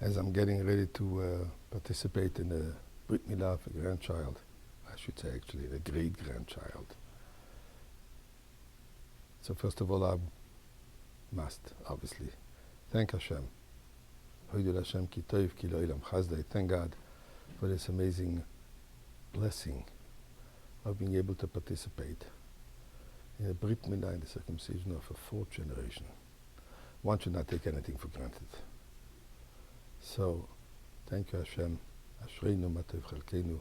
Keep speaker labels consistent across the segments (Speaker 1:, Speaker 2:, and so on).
Speaker 1: as I'm getting ready to participate in the Brit Milah of a grandchild, I should say actually a great-grandchild. So first of all, I must obviously thank Hashem. Hashem ki tov ki lo ilam chazdai. Thank God for this amazing blessing of being able to participate in a Brit Milah, in the circumcision of a fourth generation. One should not take anything for granted. So, thank you Hashem. Ashreinu matov chalkeinu.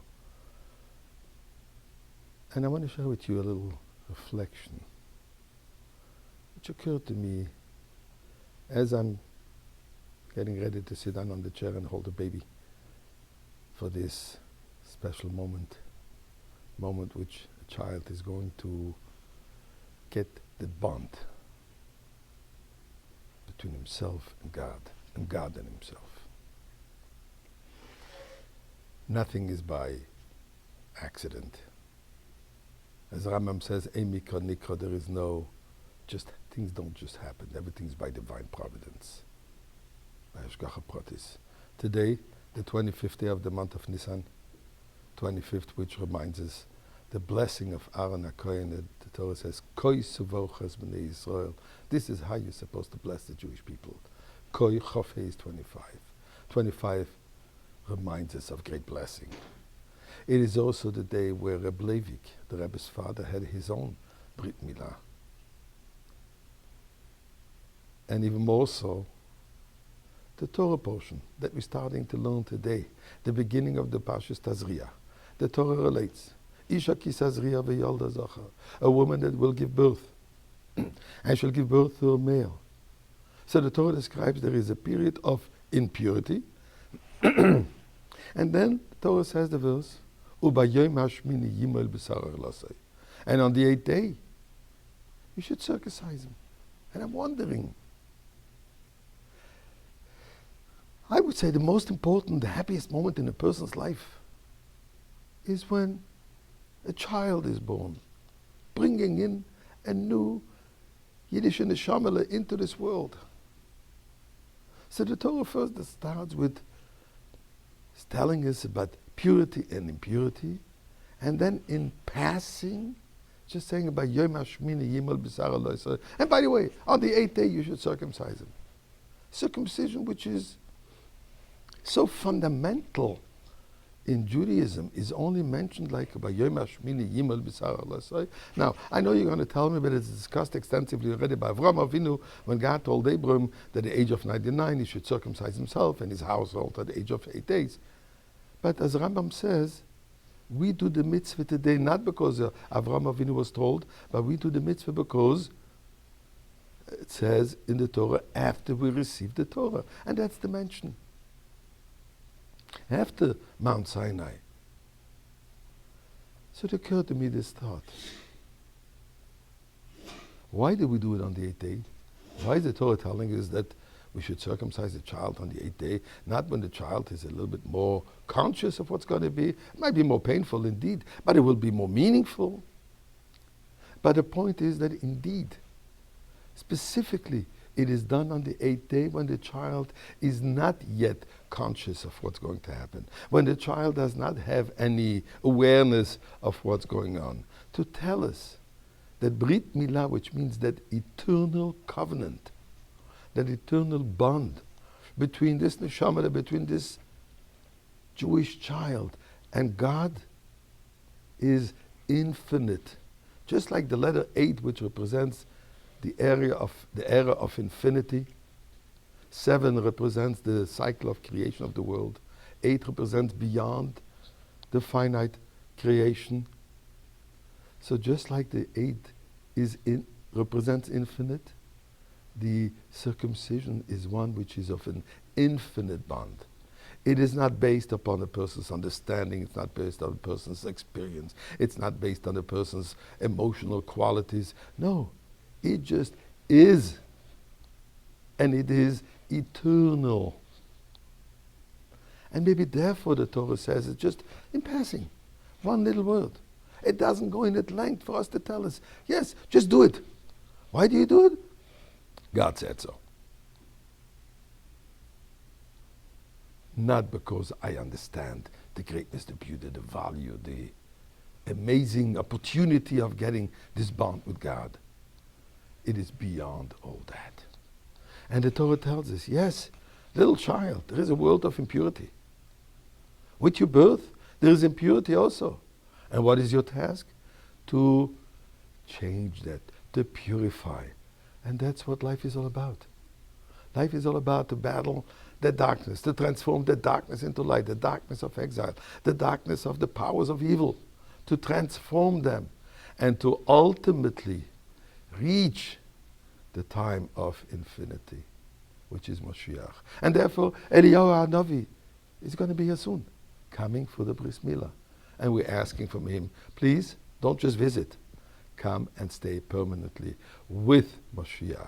Speaker 1: And I want to share with you a little reflection which occurred to me as I'm getting ready to sit down on the chair and hold the baby for this special moment which a child is going to get the bond between himself and God and himself. Nothing is by accident. As Rambam says, Ein mikra nikra, there is no, things don't just happen. Everything's by divine providence. Today, the 25th day of the month of Nisan, 25th, which reminds us the blessing of Aaron HaKohen. The Torah says, Koi suvochas b'nei Yisrael. This is how you're supposed to bless the Jewish people. Koi Chofei is 25. 25 reminds us of great blessing. It is also the day where Reb Leivik, the Rebbe's father, had his own Brit Milah. And even more so, the Torah portion that we're starting to learn today, the beginning of the Parshas Tazria. The Torah relates, Isha ki Tazria v'yalda zachar, a woman that will give birth, and she'll give birth to a male. So the Torah describes there is a period of impurity, and then the Torah says the verse, Ubayom hashmini yimel b'sarar lasei, and on the 8th day, you should circumcise him. And I'm wondering, I would say the most important, the happiest moment in a person's life is when a child is born, bringing in a new Yiddish neshama into this world. So the Torah first starts with telling us about purity and impurity, and then in passing, just saying about Yom Hashmini Yimel B'Sar Aloy. And by the way, on the 8th day you should circumcise him. Circumcision, which is so fundamental in Judaism, is only mentioned like by Yom Hashmini Yimel B'Sar Aloy. Now, I know you're going to tell me, but it's discussed extensively already by Avraham Avinu when God told Abram that at the age of 99 he should circumcise himself and his household at the age of 8 days. But as Rambam says, we do the mitzvah today not because Avraham Avinu was told, but we do the mitzvah because it says in the Torah after we receive the Torah. And that's the mention. After Mount Sinai. So it occurred to me this thought. Why do we do it on the 8th day? Why is the Torah telling us that we should circumcise the child on the 8th day? Not when the child is a little bit more conscious of what's going to be. It might be more painful indeed, but it will be more meaningful. But the point is that indeed, specifically, it is done on the 8th day when the child is not yet conscious of what's going to happen, when the child does not have any awareness of what's going on, to tell us that Brit Milah, which means that eternal covenant, that eternal bond between this neshama, between this Jewish child and God, is infinite. Just like the letter 8, which represents the era of infinity. 7 represents the cycle of creation of the world. 8 represents beyond the finite creation. So just like the 8 represents infinite, the circumcision is one which is of an infinite bond. It is not based upon a person's understanding, it's not based on a person's experience, it's not based on a person's emotional qualities. No, it just is. And it is eternal. And maybe therefore the Torah says it just in passing, one little word. It doesn't go in at length for us to tell us, yes, just do it. Why do you do it? God said so. not because I understand the greatness, the beauty, the value, the amazing opportunity of getting this bond with God. It is beyond all that. And the Torah tells us, yes, little child, there is a world of impurity. With your birth, there is impurity also. And what is your task? To change that, to purify. And that's what life is all about. Life is all about to battle the darkness, to transform the darkness into light, the darkness of exile, the darkness of the powers of evil, to transform them and to ultimately reach the time of infinity, which is Moshiach. And therefore, Eliyahu HaNavi is going to be here soon, coming for the Bris Milah. And we're asking from him, please, don't just visit. Come and stay permanently with Moshiach.